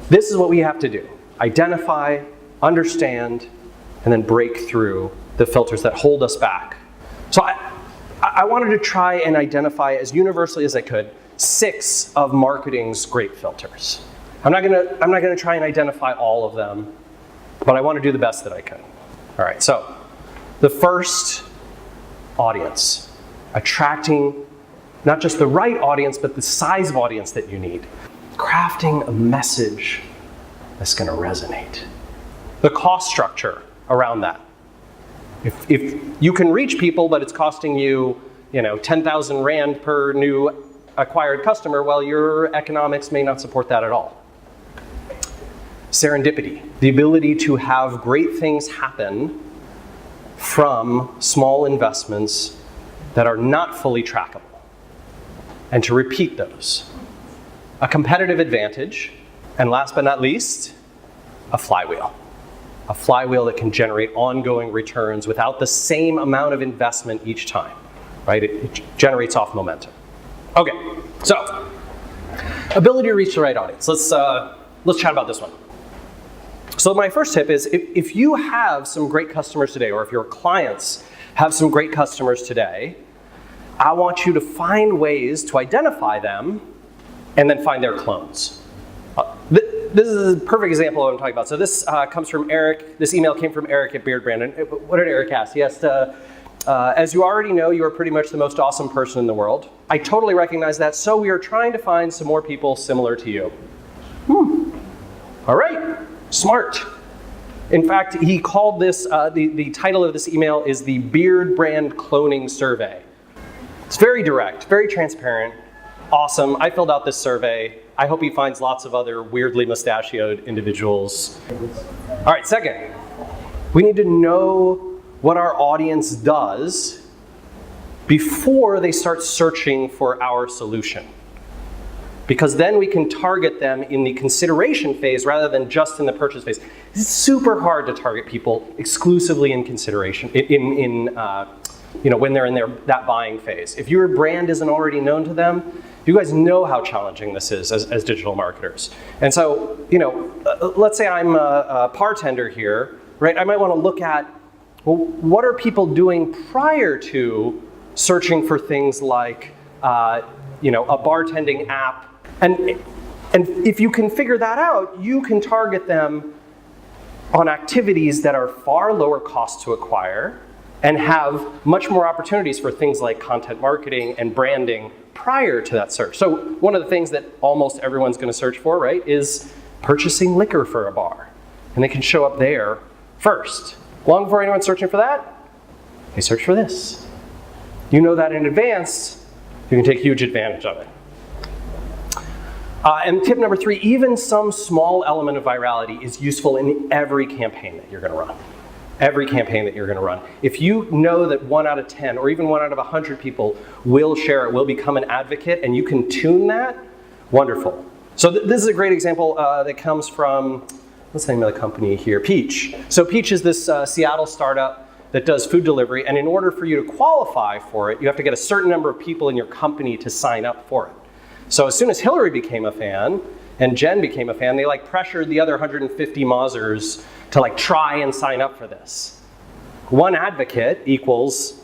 This is what we have to do. Identify, understand, and then break through the filters that hold us back. So I wanted to try and identify as universally as I could 6 of marketing's great filters. I'm not gonna try and identify all of them, but I want to do the best that I can. All right, so the first, audience. Attracting not just the right audience, but the size of audience that you need. Crafting a message that's gonna resonate. The cost structure around that. If you can reach people, but it's costing you, 10,000 Rand per new acquired customer, well, your economics may not support that at all. Serendipity, the ability to have great things happen from small investments that are not fully trackable, and to repeat those. A competitive advantage, and last but not least, a flywheel. A flywheel that can generate ongoing returns without the same amount of investment each time, right? It generates off momentum. Okay, so ability to reach the right audience. Let's chat about this one. So my first tip is if you have some great customers today, or if your clients have some great customers today, I want you to find ways to identify them and then find their clones. This is a perfect example of what I'm talking about. So this comes from Eric. This email came from Eric at Beard Brand. And what did Eric ask? He asked, as you already know, you are pretty much the most awesome person in the world. I totally recognize that, so we are trying to find some more people similar to you. All right, smart. In fact, he called this, the title of this email is the Beard Brand Cloning Survey. It's very direct, very transparent, awesome. I filled out this survey. I hope he finds lots of other weirdly mustachioed individuals. All right, second, we need to know what our audience does before they start searching for our solution. Because then we can target them in the consideration phase rather than just in the purchase phase. It's super hard to target people exclusively in consideration, when they're in that buying phase. If your brand isn't already known to them, you guys know how challenging this is as digital marketers. And so, let's say I'm a bartender here, right? I might want to look at, well, what are people doing prior to searching for things like, a bartending app? And if you can figure that out, you can target them on activities that are far lower cost to acquire and have much more opportunities for things like content marketing and branding prior to that search. So one of the things that almost everyone's going to search for, right, is purchasing liquor for a bar. And they can show up there first. Long before anyone's searching for that, they search for this. You know that in advance, you can take huge advantage of it. And tip number 3, even some small element of virality is useful in every campaign that you're going to run. Every campaign that you're going to run. If you know that 1 out of 10 or even 1 out of 100 people will share it, will become an advocate, and you can tune that, wonderful. So this is a great example that comes from, what's the name of the company here? Peach. So Peach is this Seattle startup that does food delivery, and in order for you to qualify for it, you have to get a certain number of people in your company to sign up for it. So as soon as Hillary became a fan and Jen became a fan, they pressured the other 150 Mozers to try and sign up for this. 1 advocate equals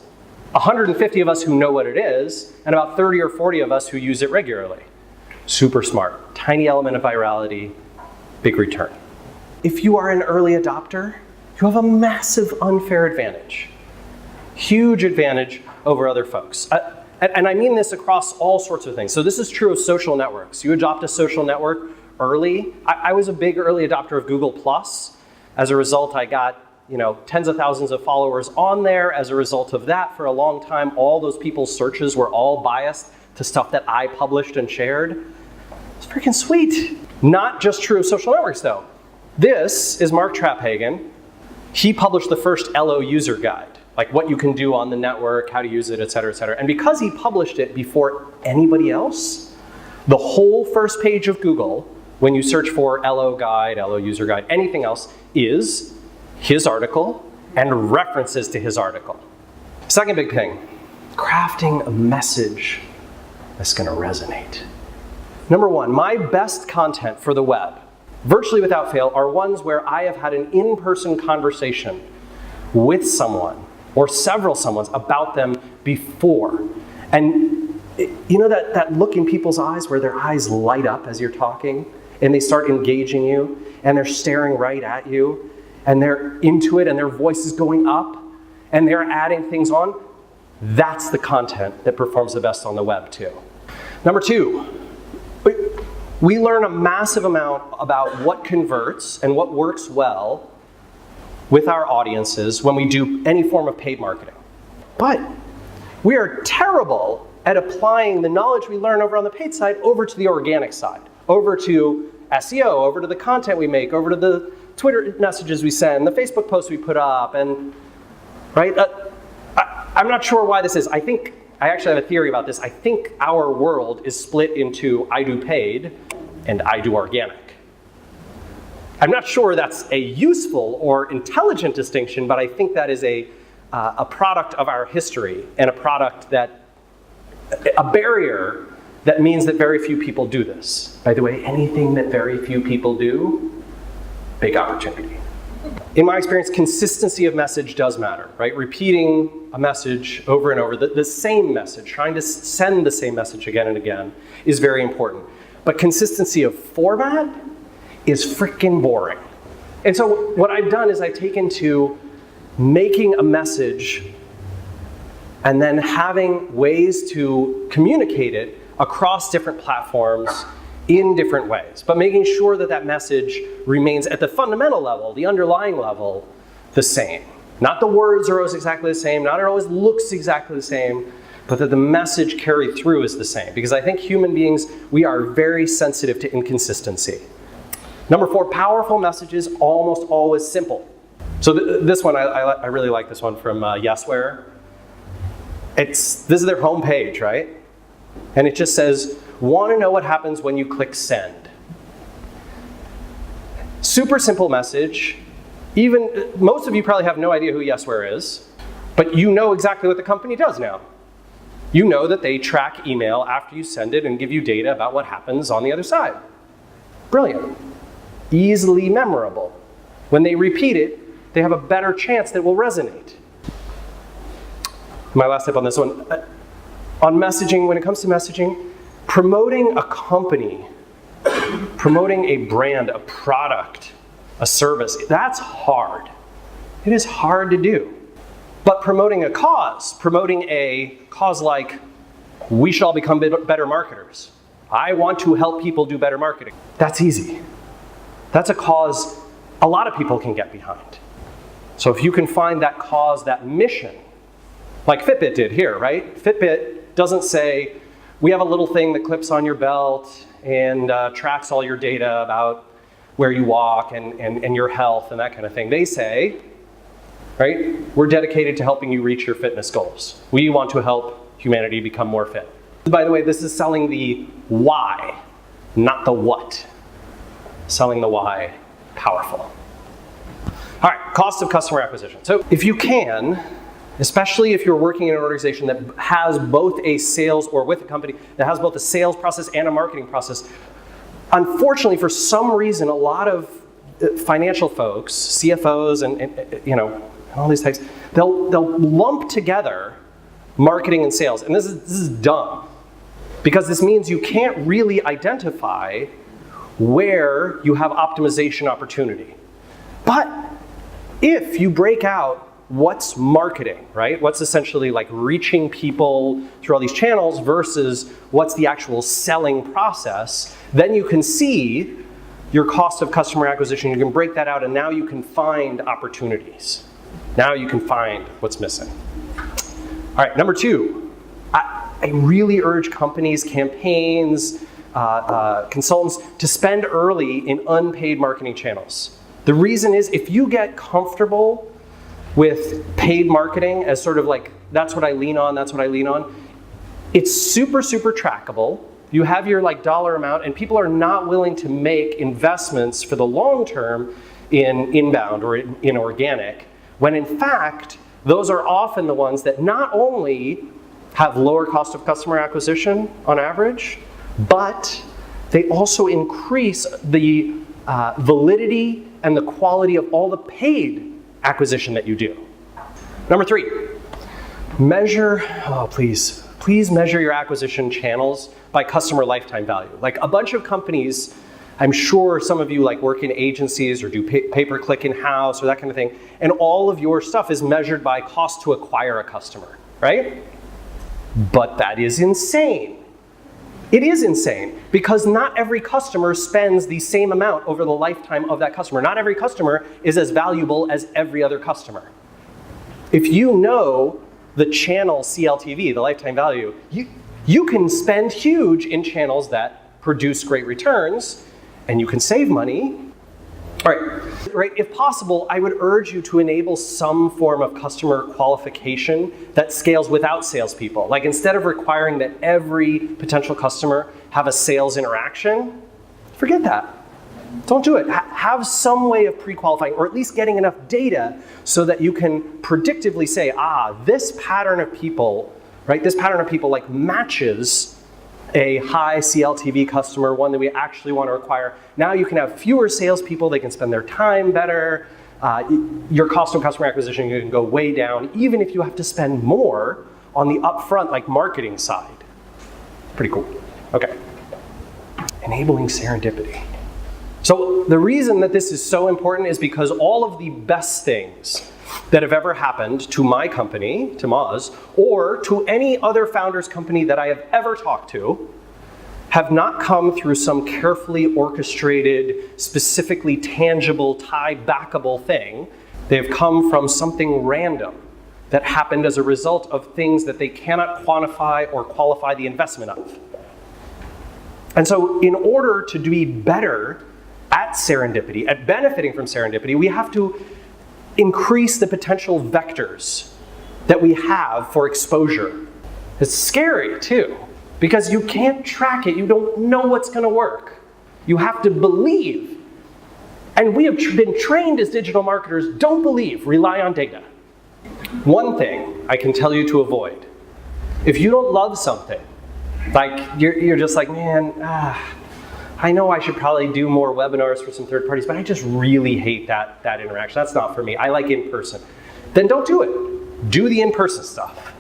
150 of us who know what it is, and about 30 or 40 of us who use it regularly. Super smart. Tiny element of virality, big return. If you are an early adopter, you have a massive unfair advantage. Huge advantage over other folks. And I mean this across all sorts of things. So this is true of social networks. You adopt a social network early. I was a big early adopter of Google+. As a result, I got tens of thousands of followers on there. As a result of that, for a long time, all those people's searches were all biased to stuff that I published and shared. It's freaking sweet. Not just true of social networks, though. This is Mark Traphagen. He published the first LO user guide, what you can do on the network, how to use it, et cetera, et cetera. And because he published it before anybody else, the whole first page of Google, when you search for LO guide, LO user guide, anything else, is his article and references to his article. Second big thing, crafting a message that's going to resonate. Number 1, my best content for the web virtually without fail, are ones where I have had an in-person conversation with someone or several someones about them before. And you know that look in people's eyes where their eyes light up as you're talking and they start engaging you and they're staring right at you and they're into it and their voice is going up and they're adding things on? That's the content that performs the best on the web too. Number two, we learn a massive amount about what converts and what works well with our audiences when we do any form of paid marketing. But we are terrible at applying the knowledge we learn over on the paid side over to the organic side, over to SEO, over to the content we make, over to the Twitter messages we send, the Facebook posts we put up, and right? I'm not sure why this is. I actually have a theory about this. I think our world is split into I do paid and I do organic. I'm not sure that's a useful or intelligent distinction, but I think that is a product of our history and a barrier that means that very few people do this. By the way, anything that very few people do, big opportunity. In my experience, consistency of message does matter, right? Repeating a message over and over, the same message, trying to send the same message again and again is very important. But consistency of format is freaking boring. And so what I've done is I've taken to making a message and then having ways to communicate it across different platforms in different ways, but making sure that that message remains at the fundamental level, the underlying level, the same. Not the words are always exactly the same, not it always looks exactly the same, but that the message carried through is the same. Because I think human beings, we are very sensitive to inconsistency. Number four, powerful messages almost always simple. So this one, I really like this one from Yesware. This is their homepage, right? And it just says, want to know what happens when you click send. Super simple message. Even most of you probably have no idea who Yesware is, but you know exactly what the company does now. You know that they track email after you send it and give you data about what happens on the other side. Brilliant. Easily memorable. When they repeat it, they have a better chance that it will resonate. My last tip on this one. On messaging, when it comes to messaging, promoting a company, promoting a brand, a product, a service, that's hard. It is hard to do. But promoting a cause like, we should all become better marketers. I want to help people do better marketing. That's easy. That's a cause a lot of people can get behind. So if you can find that cause, that mission, like Fitbit did here, right? Fitbit doesn't say, we have a little thing that clips on your belt and tracks all your data about where you walk and your health and that kind of thing. They say, right, we're dedicated to helping you reach your fitness goals. We want to help humanity become more fit. By the way, this is selling the why, not the what. Selling the why, powerful. All right, cost of customer acquisition. So if you can, especially if you're working in an organization that has both a sales, or with a company that has both a sales process and a marketing process, unfortunately, for some reason, a lot of financial folks, CFOs, and all these types, they'll lump together marketing and sales, and this is dumb, because this means you can't really identify where you have optimization opportunity. But if you break out what's marketing, right? What's essentially like reaching people through all these channels versus what's the actual selling process, then you can see your cost of customer acquisition. You can break that out, and now you can find opportunities. Now you can find what's missing. All right, number two, I really urge companies, campaigns, consultants to spend early in unpaid marketing channels. The reason is, if you get comfortable with paid marketing as sort of like, that's what I lean on, it's super, super trackable. You have your dollar amount, and people are not willing to make investments for the long term in inbound or in organic, when in fact, those are often the ones that not only have lower cost of customer acquisition on average, but they also increase the validity and the quality of all the paid acquisition that you do. Number 3, measure, please measure your acquisition channels by customer lifetime value. Like a bunch of companies, I'm sure some of you like work in agencies or do pay-per-click in-house or that kind of thing, and all of your stuff is measured by cost to acquire a customer, right? But that is insane. It is insane because not every customer spends the same amount over the lifetime of that customer. Not every customer is as valuable as every other customer. If you know the channel CLTV, the lifetime value, you can spend huge in channels that produce great returns and you can save money. All right, if possible, I would urge you to enable some form of customer qualification that scales without salespeople. Like instead of requiring that every potential customer have a sales interaction, forget that. Don't do it. Have some way of pre-qualifying or at least getting enough data so that you can predictively say, this pattern of people, right? This pattern of people like matches a high CLTV customer, one that we actually want to acquire. Now you can have fewer salespeople, they can spend their time better. Your cost of customer acquisition can go way down, even if you have to spend more on the upfront, like marketing side. Pretty cool. Okay. Enabling serendipity. So the reason that this is so important is because all of the best things that have ever happened to my company, to Moz, or to any other founder's company that I have ever talked to, have not come through some carefully orchestrated, specifically tangible, tie-backable thing. They have come from something random that happened as a result of things that they cannot quantify or qualify the investment of. And so in order to be better at serendipity, at benefiting from serendipity, we have to increase the potential vectors that we have for exposure. It's scary too, because you can't track it. You don't know what's going to work. You have to believe. And we have been trained as digital marketers, don't believe, rely on data. One thing I can tell you to avoid, if you don't love something, like you're just like, man, I know I should probably do more webinars for some third parties, but I just really hate that interaction. That's not for me. I like in-person. Then don't do it. Do the in-person stuff.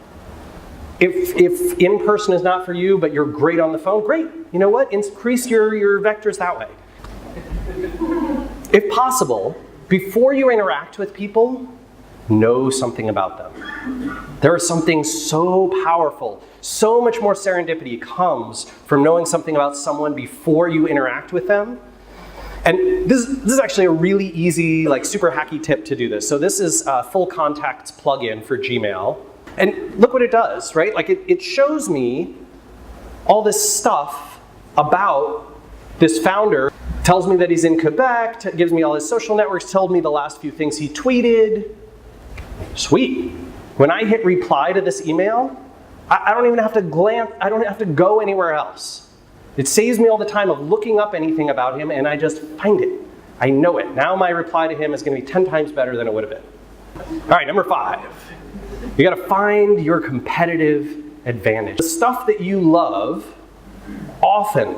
If in-person is not for you, but you're great on the phone, great. You know what? Increase your vectors that way. If possible, before you interact with people, know something about them. There is something so powerful, so much more serendipity comes from knowing something about someone before you interact with them. And this is actually a really easy, like super hacky tip to do this. So this is a Full Contacts plugin for Gmail. And look what it does, right? Like it shows me all this stuff about this founder, tells me that he's in Quebec, gives me all his social networks, tells me the last few things he tweeted. Sweet. When I hit reply to this email, I don't even have to glance, I don't have to go anywhere else. It saves me all the time of looking up anything about him and I just find it. I know it. Now my reply to him is going to be 10 times better than it would have been. All right, number 5. You got to find your competitive advantage. The stuff that you love often,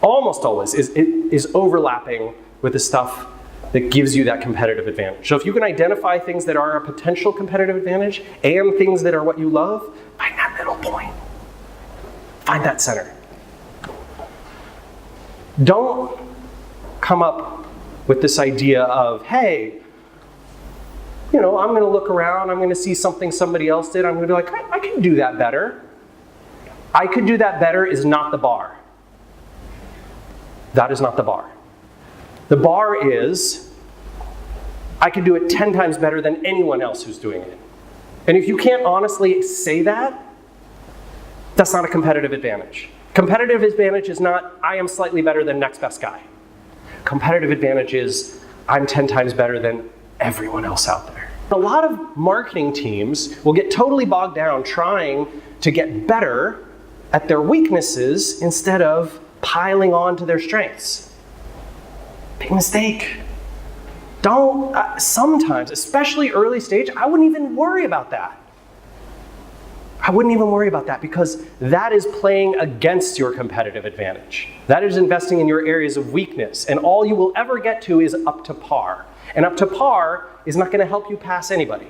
almost always, is overlapping with the stuff that gives you that competitive advantage. So if you can identify things that are a potential competitive advantage and things that are what you love, find that middle point. Find that center. Don't come up with this idea of, hey, I'm going to look around, I'm going to see something somebody else did, I'm going to be like, I can do that better. I could do that better is not the bar. That is not the bar. The bar is, I can do it 10 times better than anyone else who's doing it. And if you can't honestly say that, that's not a competitive advantage. Competitive advantage is not, I am slightly better than next best guy. Competitive advantage is, I'm 10 times better than everyone else out there. A lot of marketing teams will get totally bogged down trying to get better at their weaknesses instead of piling on to their strengths. Big mistake. Don't, sometimes, especially early stage, I wouldn't even worry about that. I wouldn't even worry about that, because that is playing against your competitive advantage. That is investing in your areas of weakness, and all you will ever get to is up to par. And up to par is not going to help you pass anybody.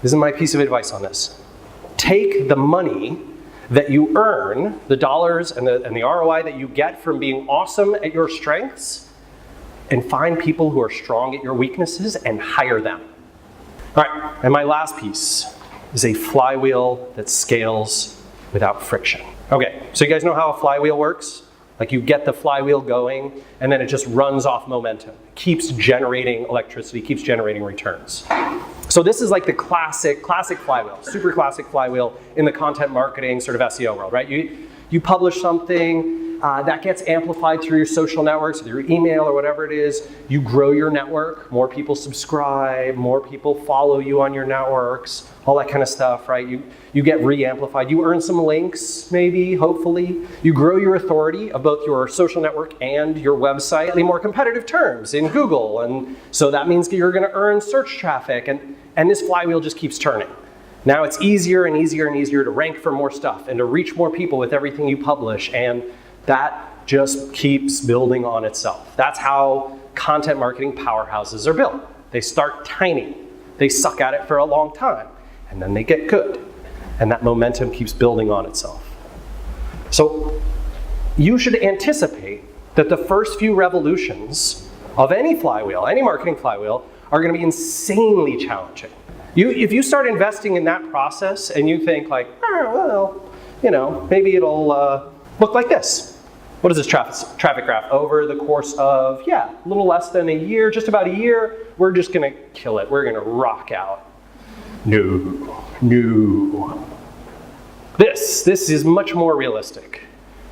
This is my piece of advice on this. Take the money that you earn, the dollars and the ROI that you get from being awesome at your strengths, and find people who are strong at your weaknesses and hire them. All right, and my last piece is a flywheel that scales without friction. Okay, so you guys know how a flywheel works? Like, you get the flywheel going, and then it just runs off momentum. It keeps generating electricity, keeps generating returns. So this is like the classic flywheel, super classic flywheel in the content marketing sort of SEO world, right? You publish something, that gets amplified through your social networks, through your email or whatever it is. You grow your network, more people subscribe, more people follow you on your networks, all that kind of stuff, right? You get re-amplified. You earn some links, maybe, hopefully. You grow your authority of both your social network and your website in more competitive terms in Google. And so that means you're going to earn search traffic. And this flywheel just keeps turning. Now it's easier and easier and easier to rank for more stuff and to reach more people with everything you publish. And that just keeps building on itself. That's how content marketing powerhouses are built. They start tiny. They suck at it for a long time, and then they get good. And that momentum keeps building on itself. So you should anticipate that the first few revolutions of any flywheel, any marketing flywheel, are going to be insanely challenging. If you start investing in that process and you think like, oh, well, maybe it'll look like this. What is this traffic graph? Over the course of, a little less than a year, just about a year, we're just going to kill it. We're going to rock out. No. This is much more realistic,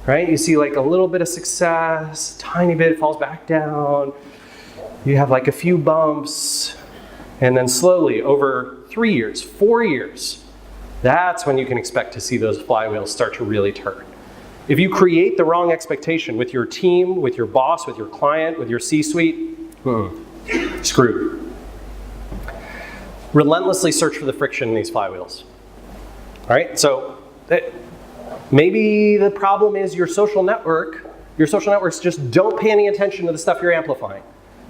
right? You see like a little bit of success, tiny bit falls back down. You have like a few bumps, and then slowly over 3 years, 4 years, that's when you can expect to see those flywheels start to really turn. If you create the wrong expectation with your team, with your boss, with your client, with your C-suite, screwed. Relentlessly search for the friction in these flywheels. All right, so maybe the problem is your social networks just don't pay any attention to the stuff you're amplifying.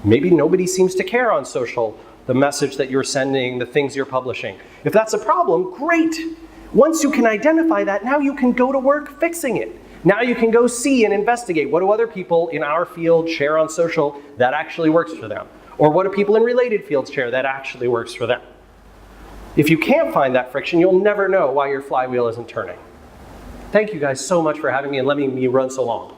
Maybe nobody seems to care on social, the message that you're sending, the things you're publishing. If that's a problem, great. Once you can identify that, now you can go to work fixing it. Now you can go see and investigate, what do other people in our field share on social that actually works for them? Or what do people in related fields share that actually works for them? If you can't find that friction, you'll never know why your flywheel isn't turning. Thank you guys so much for having me and letting me run so long.